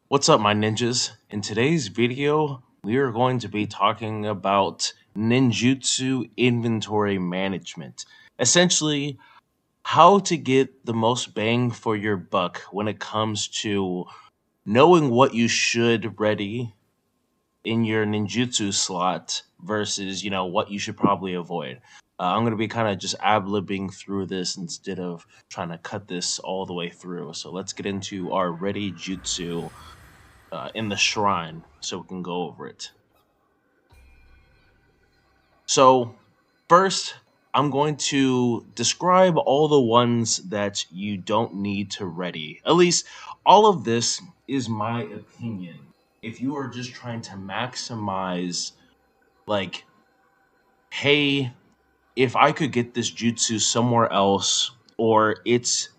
What's up, my ninjas? In today's video, we are going to be talking about ninjutsu inventory management. Essentially, how to get the most bang for your buck when it comes to knowing what you should ready in your ninjutsu slot versus, what you should probably avoid. I'm going to be kind of just ad-libbing through this instead of trying to cut this all the way through. So let's get into our ready jutsu in the shrine so we can go over it. So, first, I'm going to describe all the ones that you don't need to ready. At least, all of this is my opinion. If you are just trying to maximize, like, hey, if I could get this jutsu somewhere else, or its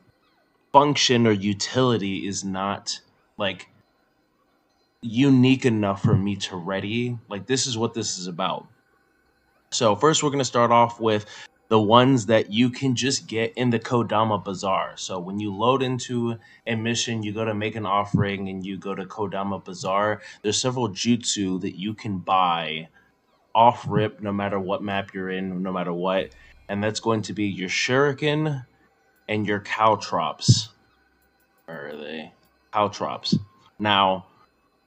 function or utility is not, like, unique enough for me to ready, like, this is what this is about. So first, we're going to start off with the ones that you can just get in the Kodama Bazaar. So when you load into a mission, you go to make an offering and you go to Kodama Bazaar. There's several jutsu that you can buy off rip, no matter what map you're in, no matter what. And that's going to be your Shuriken and your Caltrops. Where are they? Caltrops. Now,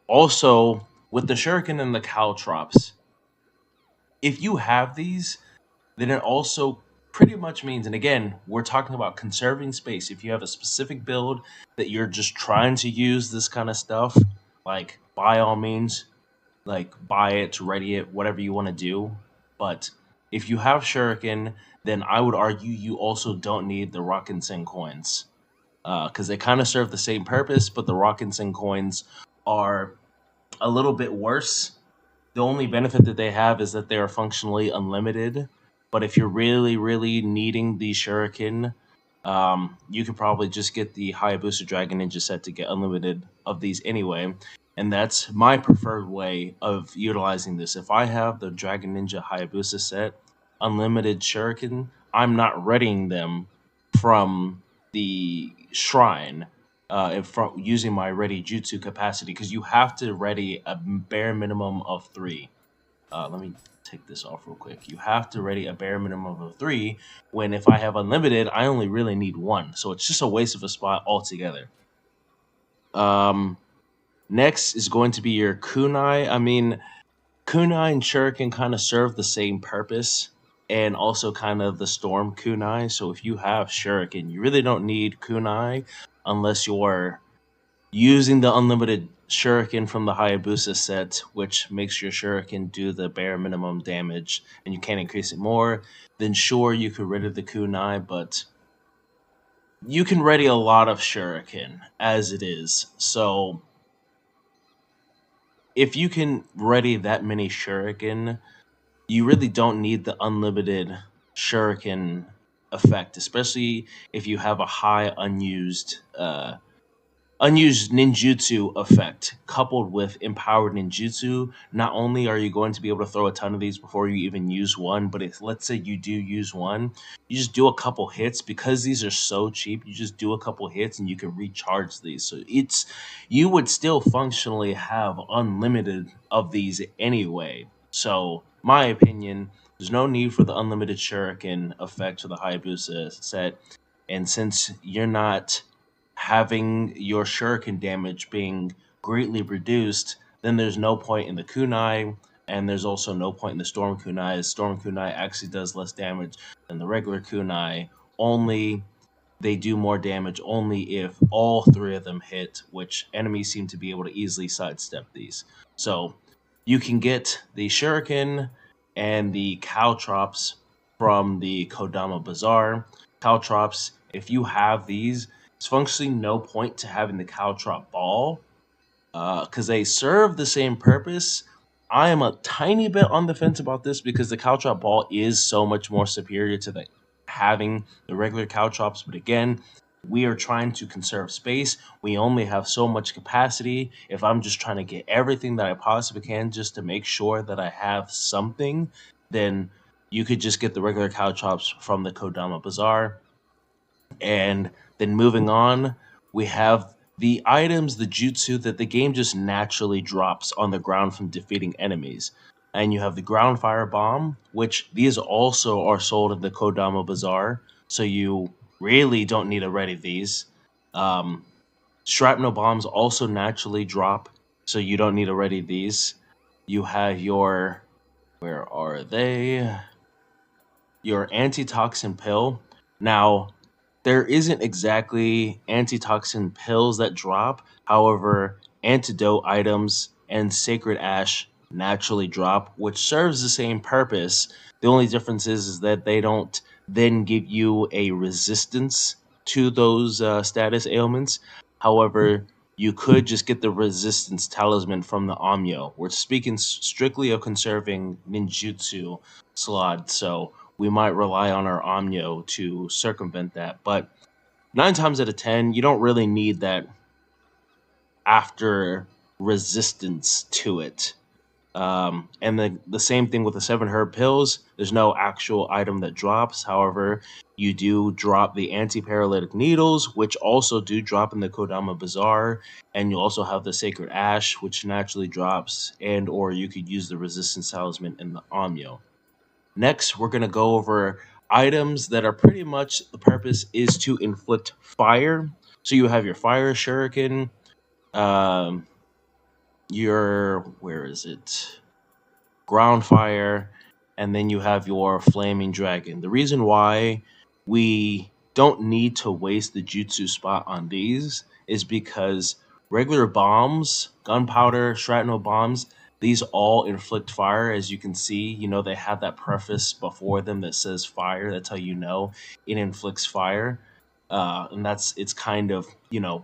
also with the Shuriken and the Caltrops, if you have these, then it also pretty much means, and again, we're talking about conserving space. If you have a specific build that you're just trying to use this kind of stuff, like by all means, like buy it, ready it, whatever you want to do. But if you have Shuriken, then I would argue you also don't need the Rockinson coins because they kind of serve the same purpose, but the Rockinson coins are a little bit worse. The only benefit that they have is that they are functionally unlimited. But if you're really, really needing the Shuriken, you could probably just get the Hayabusa Dragon Ninja set to get unlimited of these anyway. And that's my preferred way of utilizing this. If I have the Dragon Ninja Hayabusa set, unlimited Shuriken, I'm not readying them from the shrine from using my ready jutsu capacity because you have to ready a bare minimum of three. Let me take this off real quick. You have to ready a bare minimum of three. When if I have unlimited, I only really need one, so it's just a waste of a spot altogether. Um, Next is going to be your kunai. I mean, kunai and shuriken kind of serve the same purpose, and also kind of the storm kunai. So if you have shuriken, you really don't need kunai unless you're using the unlimited shuriken from the Hayabusa set, which makes your shuriken do the bare minimum damage and you can't increase it more, then sure, you could rid of the kunai, but you can ready a lot of shuriken as it is. So if you can ready that many shuriken, you really don't need the unlimited shuriken effect, especially if you have a high unused ninjutsu effect coupled with empowered ninjutsu. Not only are you going to be able to throw a ton of these before you even use one, but if let's say you do use one, you just do a couple hits because these are so cheap. You just do a couple hits and you can recharge these. So it's you would still functionally have unlimited of these anyway. So my opinion, there's no need for the unlimited shuriken effect for the Hayabusa set. And since you're not having your shuriken damage being greatly reduced, then there's no point in the kunai, and there's also no point in the storm kunai, as storm kunai actually does less damage than the regular kunai. Only they do more damage only if all three of them hit, which enemies seem to be able to easily sidestep these. So you can get the shuriken and the caltrops from the Kodama Bazaar. Caltrops, if you have these, it's functionally no point to having the caltrop ball because they serve the same purpose. I am a tiny bit on the fence about this because the caltrop ball is so much more superior to the having the regular caltrops. But again, we are trying to conserve space. We only have so much capacity. If I'm just trying to get everything that I possibly can just to make sure that I have something, then you could just get the regular caltrops from the Kodama Bazaar. And then moving on, we have the items, the jutsu that the game just naturally drops on the ground from defeating enemies. And you have the ground fire bomb, which these also are sold in the Kodama Bazaar, so you really don't need to ready these. Um, Shrapnel bombs also naturally drop, so you don't need to ready these. You have your, where are they? Your antitoxin pill. Now, there isn't exactly antitoxin pills that drop. However, antidote items and sacred ash naturally drop, which serves the same purpose. The only difference is that they don't then give you a resistance to those status ailments. However, you could just get the resistance talisman from the Amyo. We're speaking strictly of conserving ninjutsu slot, so we might rely on our Amyo to circumvent that. But 9 times out of 10, you don't really need that after resistance to it. And the same thing with the 7 herb pills. There's no actual item that drops. However, you do drop the anti-paralytic needles, which also do drop in the Kodama Bazaar, and you also have the Sacred Ash, which naturally drops, and or you could use the Resistance Talisman in the Amyo. Next, we're gonna go over items that are pretty much the purpose is to inflict fire. So you have your fire shuriken, um, your where is it? Ground fire, and then you have your flaming dragon. The reason why we don't need to waste the jutsu spot on these is because regular bombs, gunpowder, shrapnel bombs, these all inflict fire. As you can see, they have that preface before them that says fire. That's how you know it inflicts fire. And it's kind of,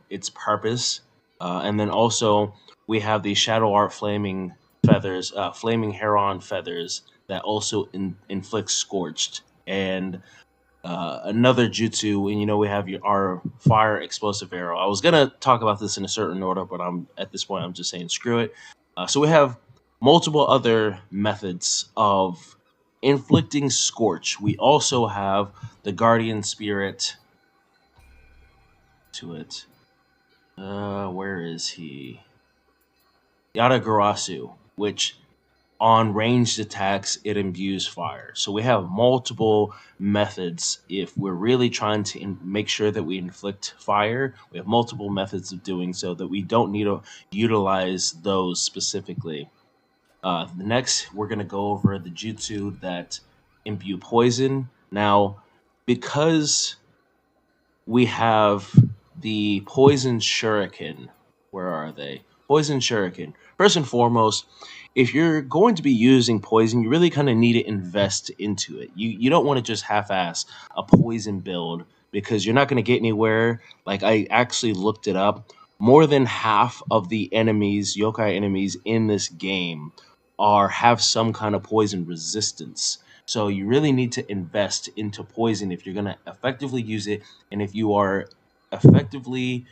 its purpose. And then also we have the shadow art flaming feathers, flaming heron feathers that also inflict scorched. And another jutsu, and we have our fire explosive arrow. I was gonna talk about this in a certain order, but at this point I'm just saying screw it. So we have multiple other methods of inflicting scorch. We also have the guardian spirit to it. Where is he? Yatagarasu, which on ranged attacks it imbues fire. So we have multiple methods if we're really trying to make sure that we inflict fire. We have multiple methods of doing so that we don't need to utilize those specifically. Next, we're going to go over the jutsu that imbue poison. Now, because we have the poison shuriken. Where are they? Poison shuriken. First and foremost, if you're going to be using poison, you really kind of need to invest into it. You don't want to just half-ass a poison build because you're not going to get anywhere. Like I actually looked it up. More than half of the enemies, yokai enemies in this game, have some kind of poison resistance. So you really need to invest into poison if you're going to effectively use it, and if you are effectively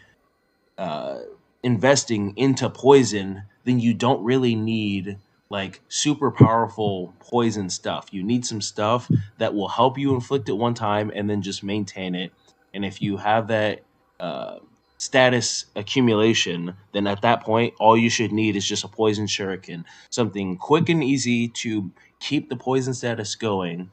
uh, investing into poison, then you don't really need like super powerful poison stuff. You need some stuff that will help you inflict it one time and then just maintain it. And if you have that uh, status accumulation, then at that point, all you should need is just a poison shuriken, something quick and easy to keep the poison status going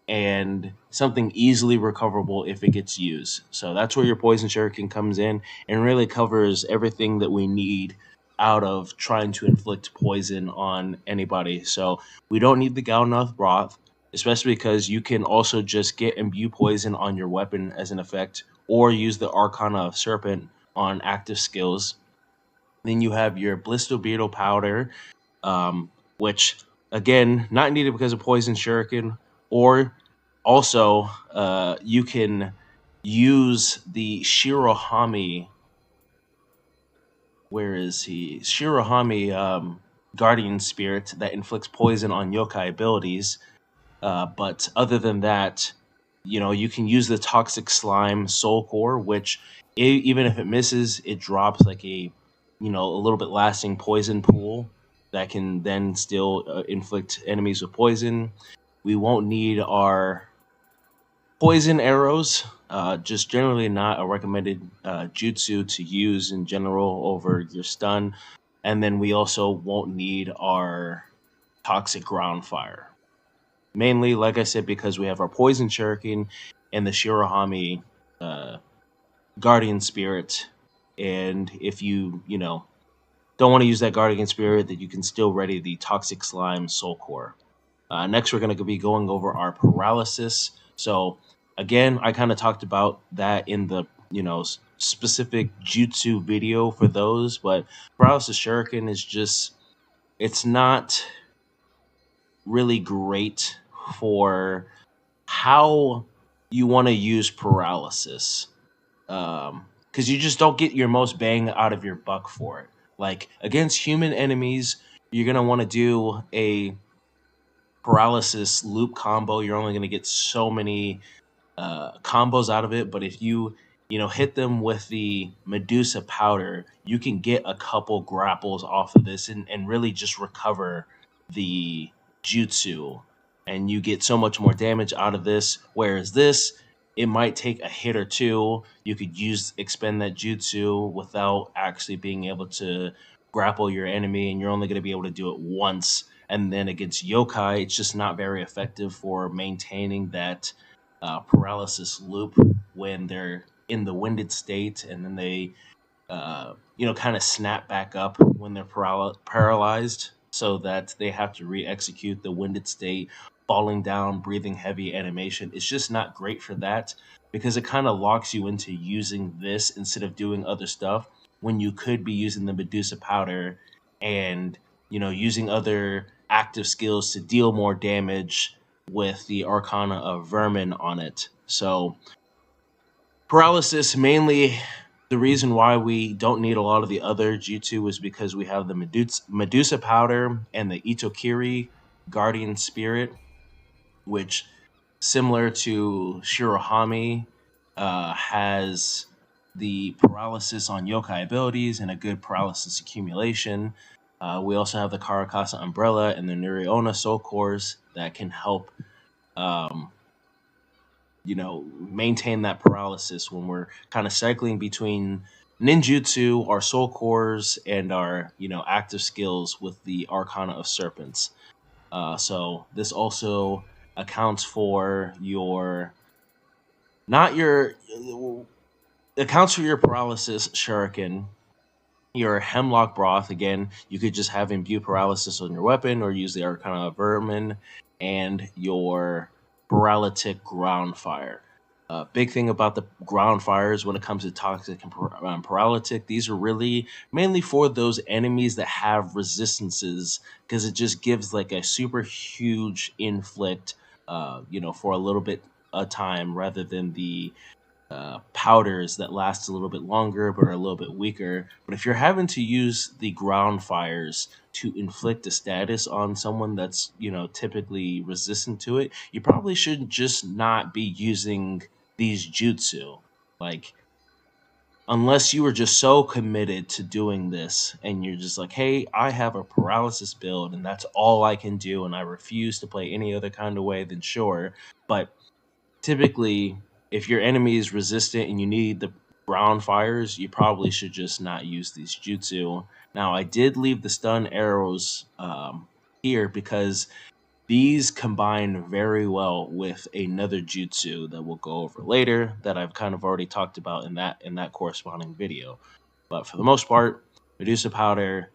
and something easily recoverable if it gets used. So that's where your poison shuriken comes in and really covers everything that we need out of trying to inflict poison on anybody. So we don't need the Galnoth broth, especially because you can also just get imbue poison on your weapon as an effect, or use the Arcana of Serpent on active skills. Then you have your Blisto Beetle powder, which again not needed because of poison shuriken, or also you can use the Shirohami. Where is he? Shirohami guardian spirit that inflicts poison on yokai abilities. But other than that, you can use the toxic slime soul core, which even if it misses, it drops like a little bit lasting poison pool that can then still inflict enemies with poison. We won't need our Poison arrows, just generally not a recommended jutsu to use in general over your stun. And then we also won't need our toxic ground fire. Mainly, like I said, because we have our poison shuriken and the Shirohami uh, guardian spirit. And if you don't want to use that guardian spirit, that you can still ready the toxic slime soul core. Next, we're going to be going over our paralysis. So, again, I kind of talked about that in the specific jutsu video for those, but paralysis shuriken is just it's not really great for how you want to use paralysis, because you just don't get your most bang out of your buck for it. Like against human enemies, you're gonna want to do a paralysis loop combo. You're only gonna get so many combos out of it. But if you hit them with the Medusa powder, you can get a couple grapples off of this and really just recover the jutsu, and you get so much more damage out of this. Whereas this, it might take a hit or two. You could expend that jutsu without actually being able to grapple your enemy, and you're only going to be able to do it once. And then against yokai, it's just not very effective for maintaining that paralysis loop when they're in the winded state, and then they kind of snap back up when they're paralyzed, so that they have to re-execute the winded state, falling down, breathing heavy animation. It's just not great for that, because it kind of locks you into using this instead of doing other stuff, when you could be using the Medusa powder and using other active skills to deal more damage with the Arcana of Vermin on it. So paralysis, mainly the reason why we don't need a lot of the other jutsu is because we have the Medusa powder and the Itokiri Guardian Spirit, which, similar to Shirohami, has the paralysis on yokai abilities and a good paralysis accumulation. We also have the Karakasa Umbrella and the Nuriona Soul Cores that can help um, maintain that paralysis when we're kind of cycling between ninjutsu, our soul cores, and our active skills with the Arcana of Serpents. So this also accounts for your not your accounts for your paralysis shuriken, your hemlock broth. Again, you could just have imbue paralysis on your weapon or use the Arcana of Vermin, and your paralytic ground fire. Big thing about the ground fires when it comes to toxic and paralytic, these are really mainly for those enemies that have resistances, because it just gives like a super huge inflict, for a little bit of time, rather than the powders that last a little bit longer but are a little bit weaker. But if you're having to use the ground fires to inflict a status on someone that's typically resistant to it, you probably should just not be using these jutsu. Like, unless you are just so committed to doing this and you're just like, hey, I have a paralysis build and that's all I can do and I refuse to play any other kind of way, then sure. But typically, if your enemy is resistant and you need the ground fires, you probably should just not use these jutsu. Now, I did leave the stun arrows here because these combine very well with another jutsu that we'll go over later, that I've kind of already talked about in that corresponding video. But for the most part, Medusa powder,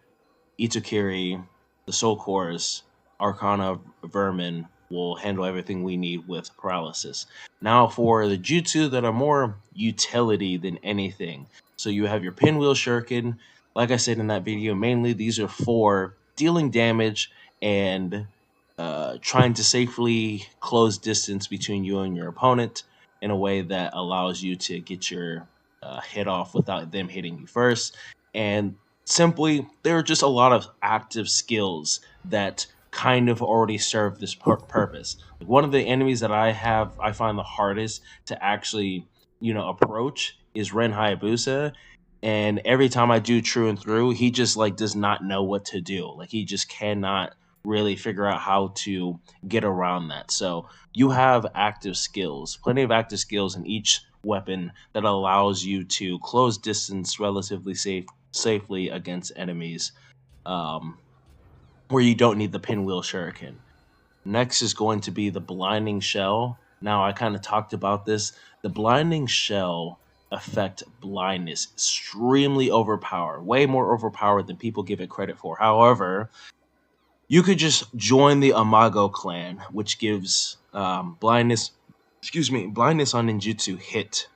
Itakiri, the Soul Cores, Arcana Vermin will handle everything we need with paralysis. Now for the jutsu that are more utility than anything. So you have your Pinwheel Shuriken. Like I said in that video, mainly these are for dealing damage and trying to safely close distance between you and your opponent in a way that allows you to get your hit off without them hitting you first. And simply, there are just a lot of active skills that kind of already serve this purpose. Like, one of the enemies that I find the hardest to actually, approach is Ren Hayabusa. And every time I do true and through, he just like does not know what to do. Like, he just cannot really figure out how to get around that. So you have active skills, plenty of active skills in each weapon that allows you to close distance relatively safely against enemies, um, where you don't need the pinwheel shuriken. Next is going to be the blinding shell. Now, I kind of talked about this. The blinding shell affect blindness extremely overpowered, way more overpowered than people give it credit for. However, you could just join the Amago clan, which gives blindness, blindness on ninjutsu hit.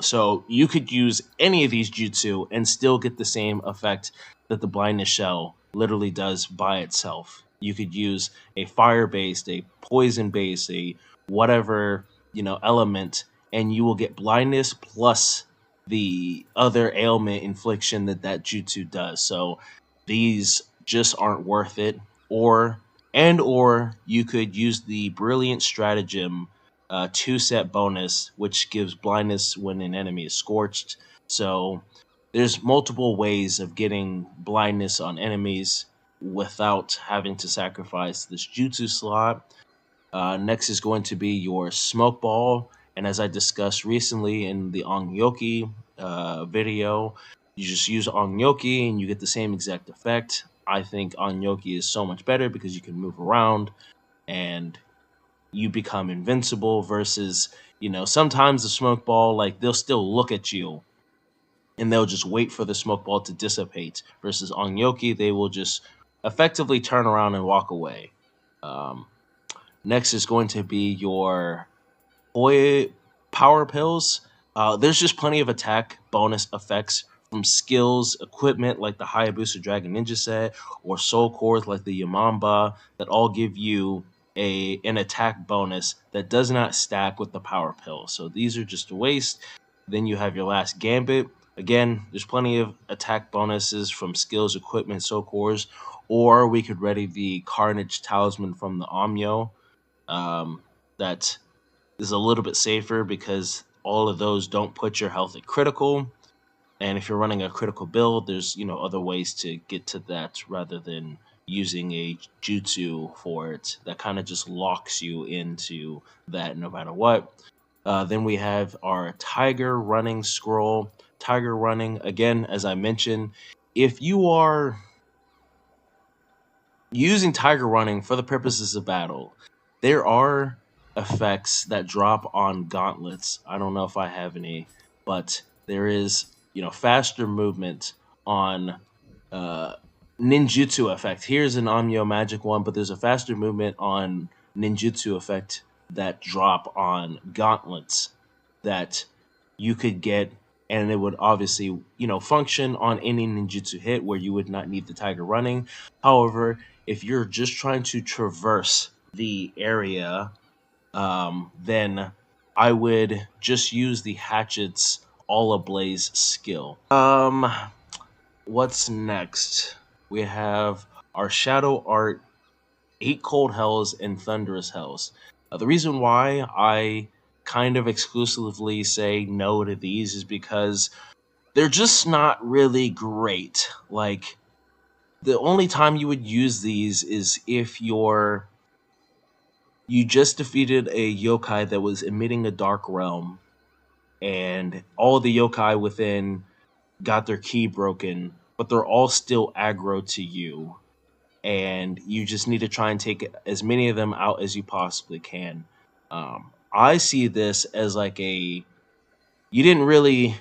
So you could use any of these jutsu and still get the same effect that the blindness shell literally does by itself. You could use a fire based, a poison based, a whatever, element, and you will get blindness plus the other ailment infliction that jutsu does. So these just aren't worth it. Or you could use the brilliant stratagem two-set bonus, which gives blindness when an enemy is scorched. So there's multiple ways of getting blindness on enemies without having to sacrifice this jutsu slot. Next is going to be your smoke ball, and as I discussed recently in the Ongyoki video, you just use Ongyoki and you get the same exact effect. I think Ongyoki is so much better because you can move around and you become invincible versus, sometimes the smoke ball, like, they'll still look at you and they'll just wait for the smoke ball to dissipate versus on Yoki, they will just effectively turn around and walk away. um, Next is going to be your boy power pills. There's just plenty of attack bonus effects from skills, equipment like the Hayabusa Dragon Ninja set, or soul cores like the Yamamba that all give you an attack bonus that does not stack with the power pill. So these are just a waste. Then you have your last gambit. Again, there's plenty of attack bonuses from skills, equipment, soul cores, or we could ready the Carnage Talisman from the Amyo. That is a little bit safer because all of those don't put your health at critical. And if you're running a critical build, there's other ways to get to that rather than using a jutsu for it. That kind of just locks you into that no matter what. Then we have our Tiger Running scroll. Tiger Running, again, as I mentioned, if you are using Tiger Running for the purposes of battle, there are effects that drop on gauntlets. I don't know if I have any, but there is, faster movement on uh, ninjutsu effect. Here's an Amyo magic one, but there's a faster movement on ninjutsu effect that drop on gauntlets that you could get, and it would obviously, function on any ninjutsu hit where you would not need the Tiger Running. However, if you're just trying to traverse the area, then I would just use the Hatchet's All Ablaze skill. What's next? We have our Shadow Art, Eight Cold Hells, and Thunderous Hells. The reason why I kind of exclusively say no to these is because they're just not really great. Like, the only time you would use these is if you just defeated a yokai that was emitting a dark realm, and all the yokai within got their key broken, but they're all still aggro to you, and you just need to try and take as many of them out as you possibly can. I see this as like you didn't really,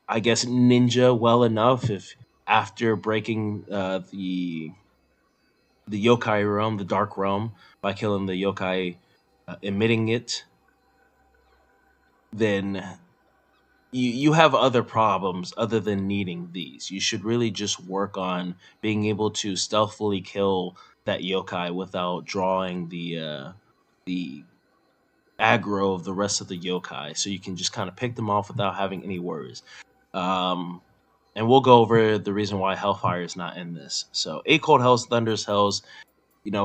I guess, ninja well enough if after breaking the yokai realm, the dark realm, by killing the yokai emitting it, then you have other problems other than needing these. You should really just work on being able to stealthily kill that yokai without drawing the aggro of the rest of the yokai, so you can just kind of pick them off without having any worries. Um, and we'll go over the reason why Hellfire is not in this. So, Eight Cold Hells, Thunderous Hells,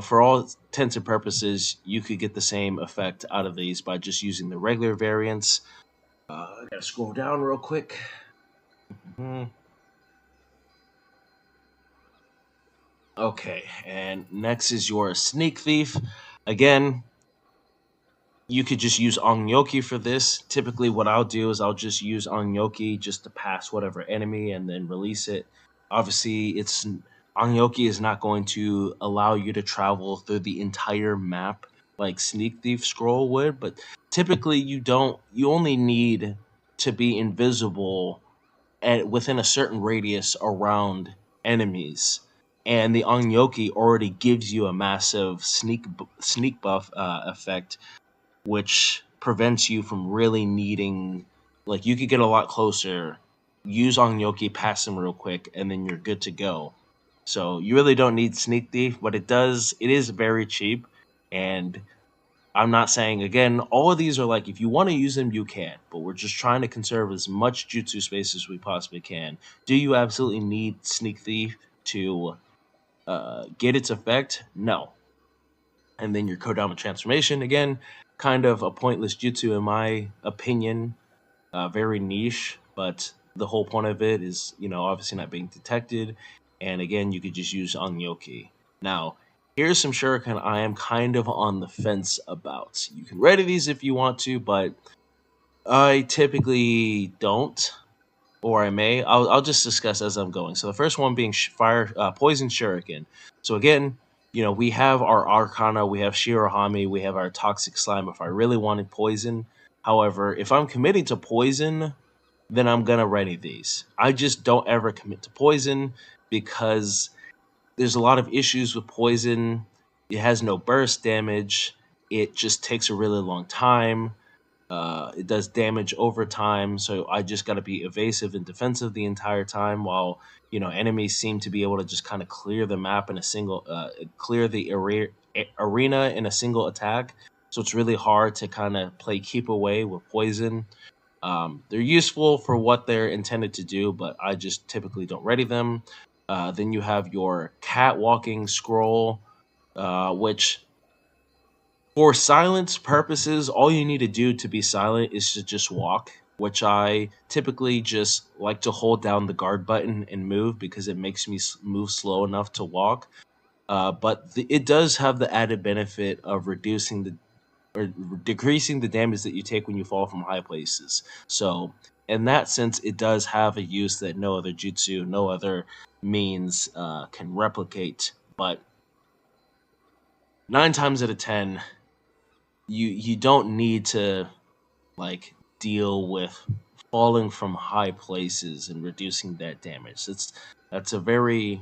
for all intents and purposes, you could get the same effect out of these by just using the regular variants. I gotta scroll down real quick. Okay, and next is your Sneak Thief. Again, you could just use Ongyoki for this. Typically, what I'll do is I'll just use Ongyoki just to pass whatever enemy and then release it. Obviously, it's Ongyoki is not going to allow you to travel through the entire map like Sneak Thief Scroll would, but typically you don't. You only need to be invisible at within a certain radius around enemies. And the Ongyoki already gives you a massive sneak buff effect, which prevents you from really needing, like, you could get a lot closer, use Ongyoki, pass him real quick, and then you're good to go. So you really don't need Sneak Thief, but it is very cheap. And I'm not saying, again, all of these are like, if you want to use them, you can, but we're just trying to conserve as much jutsu space as we possibly can. Do you absolutely need Sneak Thief to get its effect? No. And then your Kodama transformation, again, kind of a pointless jutsu in my opinion, very niche, but the whole point of it is, obviously not being detected. And again, you could just use Ongyoki. Now, here's some shuriken I am kind of on the fence about. You can ready these if you want to, but I typically don't, or I may. I'll just discuss as I'm going. So the first one being poison shuriken. So again, we have our Arcana, we have Shirohami, we have our Toxic Slime if I really wanted poison. However, if I'm committing to poison, then I'm gonna ready these. I just don't ever commit to poison because there's a lot of issues with poison. It has no burst damage. It just takes a really long time. It does damage over time, so I just got to be evasive and defensive the entire time. While enemies seem to be able to just kind of clear the map in a single, clear the arena in a single attack. So it's really hard to kind of play keep away with poison. They're useful for what they're intended to do, but I just typically don't ready them. Then you have your catwalking scroll, which for silence purposes, all you need to do to be silent is to just walk, which I typically just like to hold down the guard button and move because it makes me move slow enough to walk. But it does have the added benefit of reducing the or decreasing the damage that you take when you fall from high places. So, in that sense, it does have a use that no other jutsu, no other means can replicate. But 9 times out of 10, you don't need to like deal with falling from high places and reducing that damage. That's a very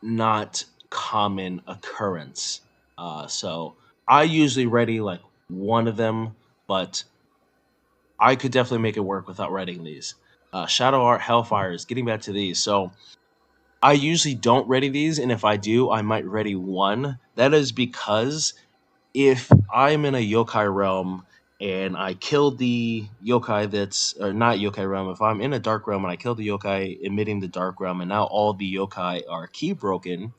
not common occurrence. So I usually ready like one of them, but I could definitely make it work without readying these. Shadow Art Hellfires, getting back to these. So I usually don't ready these, and if I do, I might ready one. That is because if I'm in a yokai realm and I kill the yokai that's or not yokai realm, if I'm in a dark realm and I kill the yokai emitting the dark realm, and now all the yokai are key broken,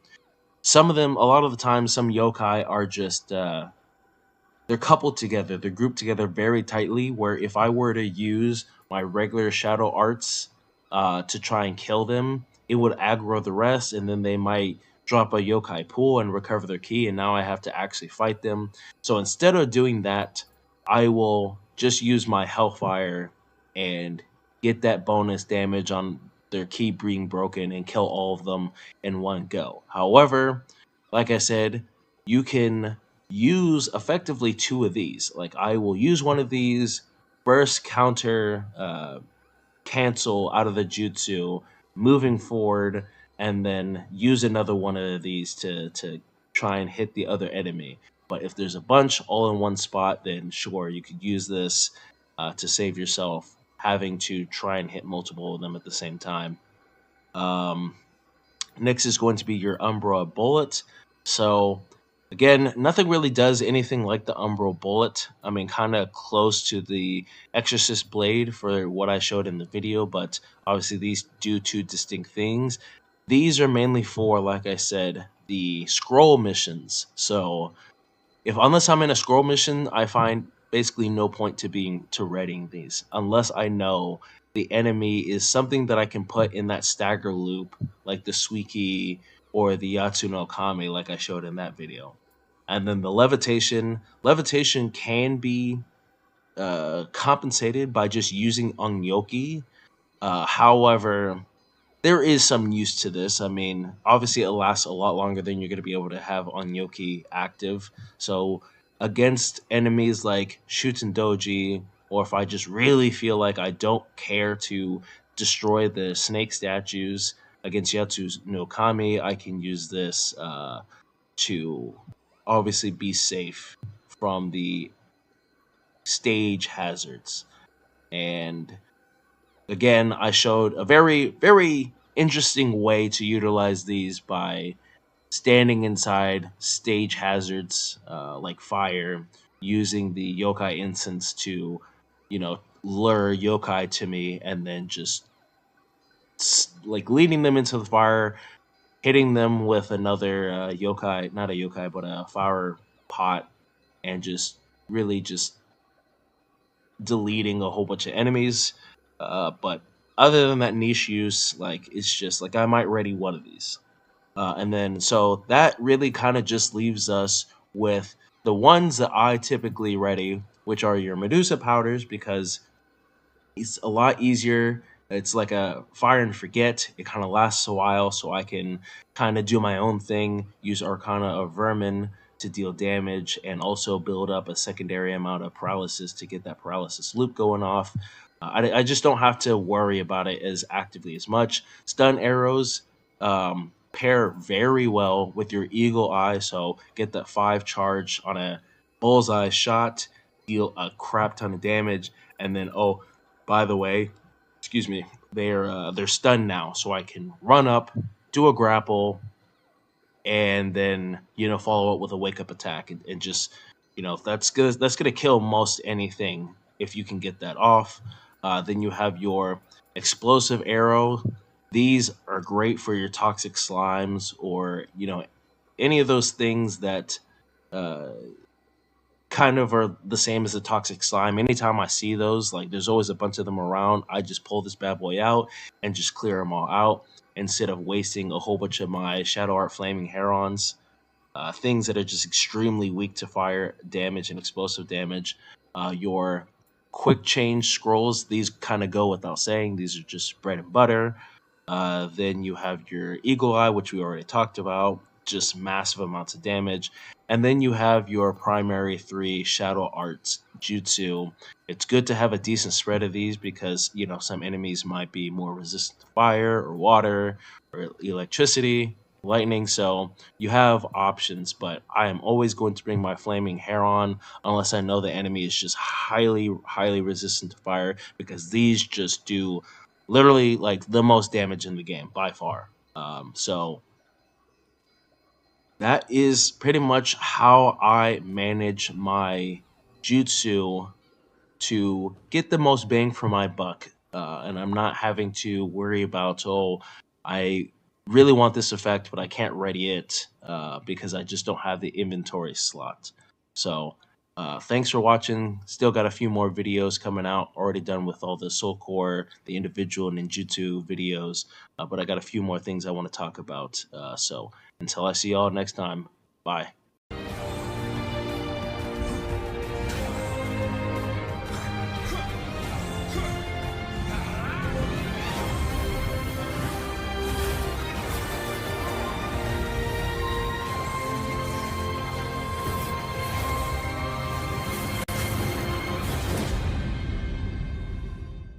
some of them, a lot of the time, some yokai are just they're coupled together, they're grouped together very tightly. Where if I were to use my regular shadow arts to try and kill them, it would aggro the rest, and then they might drop a yokai pool and recover their key, and now I have to actually fight them. So instead of doing that, I will just use my Hellfire and get that bonus damage on their key being broken and kill all of them in one go. However, like I said, you can use effectively two of these. Like I will use one of these, burst counter, cancel out of the jutsu, moving forward, and then use another one of these to try and hit the other enemy. But if there's a bunch all in one spot, then sure, you could use this to save yourself having to try and hit multiple of them at the same time. Um, Next is going to be your Umbra Bullet. So, again, nothing really does anything like the Umbra Bullet. I mean, kind of close to the Exorcist Blade for what I showed in the video, but obviously these do two distinct things. These are mainly for, like I said, the scroll missions. So, if unless I'm in a scroll mission, I find basically no point to readying these unless I know the enemy is something that I can put in that stagger loop, like the Suiki or the Yatsu no Kame like I showed in that video. And then the levitation can be compensated by just using Onyoki. However, there is some use to this. I mean, obviously, it lasts a lot longer than you're going to be able to have Onyoki active. So, against enemies like Shuten Doji, or if I just really feel like I don't care to destroy the snake statues against Yatsu no Kami, I can use this to obviously be safe from the stage hazards. And again, I showed a very, very interesting way to utilize these by standing inside stage hazards like fire, using the yokai incense to, lure yokai to me, and then just like leading them into the fire, hitting them with another yokai, not a yokai, but a fire pot, and just really just deleting a whole bunch of enemies. But other than that niche use, like it's just like I might ready one of these. And then so that really kind of just leaves us with the ones that I typically ready, which are your Medusa powders, because it's a lot easier. It's like a fire and forget. It kind of lasts a while, so I can kind of do my own thing, use Arcana of Vermin to deal damage, and also build up a secondary amount of paralysis to get that paralysis loop going off. I just don't have to worry about it as actively as much. Stun arrows pair very well with your Eagle Eye, so get that 5 charge on a bullseye shot, deal a crap ton of damage, and then by the way, excuse me, they're stunned now, so I can run up, do a grapple, and then follow up with a wake up attack, and just that's gonna kill most anything if you can get that off. Then you have your explosive arrow. These are great for your toxic slimes, or any of those things that uh, kind of are the same as a toxic slime. Anytime I see those, like there's always a bunch of them around, I just pull this bad boy out and just clear them all out instead of wasting a whole bunch of my Shadow Art Flaming Herons, things that are just extremely weak to fire damage and explosive damage. Your quick change scrolls, these kind of go without saying. These are just bread and butter. Then you have your Eagle Eye, which we already talked about, just massive amounts of damage. And then you have your primary 3 Shadow Arts Jutsu. It's good to have a decent spread of these because, some enemies might be more resistant to fire or water or electricity, lightning. So you have options, but I am always going to bring my Flaming Heron unless I know the enemy is just highly, highly resistant to fire, because these just do literally like the most damage in the game by far. So that is pretty much how I manage my jutsu to get the most bang for my buck. And I'm not having to worry about, I really want this effect, but I can't ready it because I just don't have the inventory slot. So thanks for watching. Still got a few more videos coming out. Already done with all the Soul Core, the individual ninjutsu videos, but I got a few more things I want to talk about. So until I see y'all next time, bye.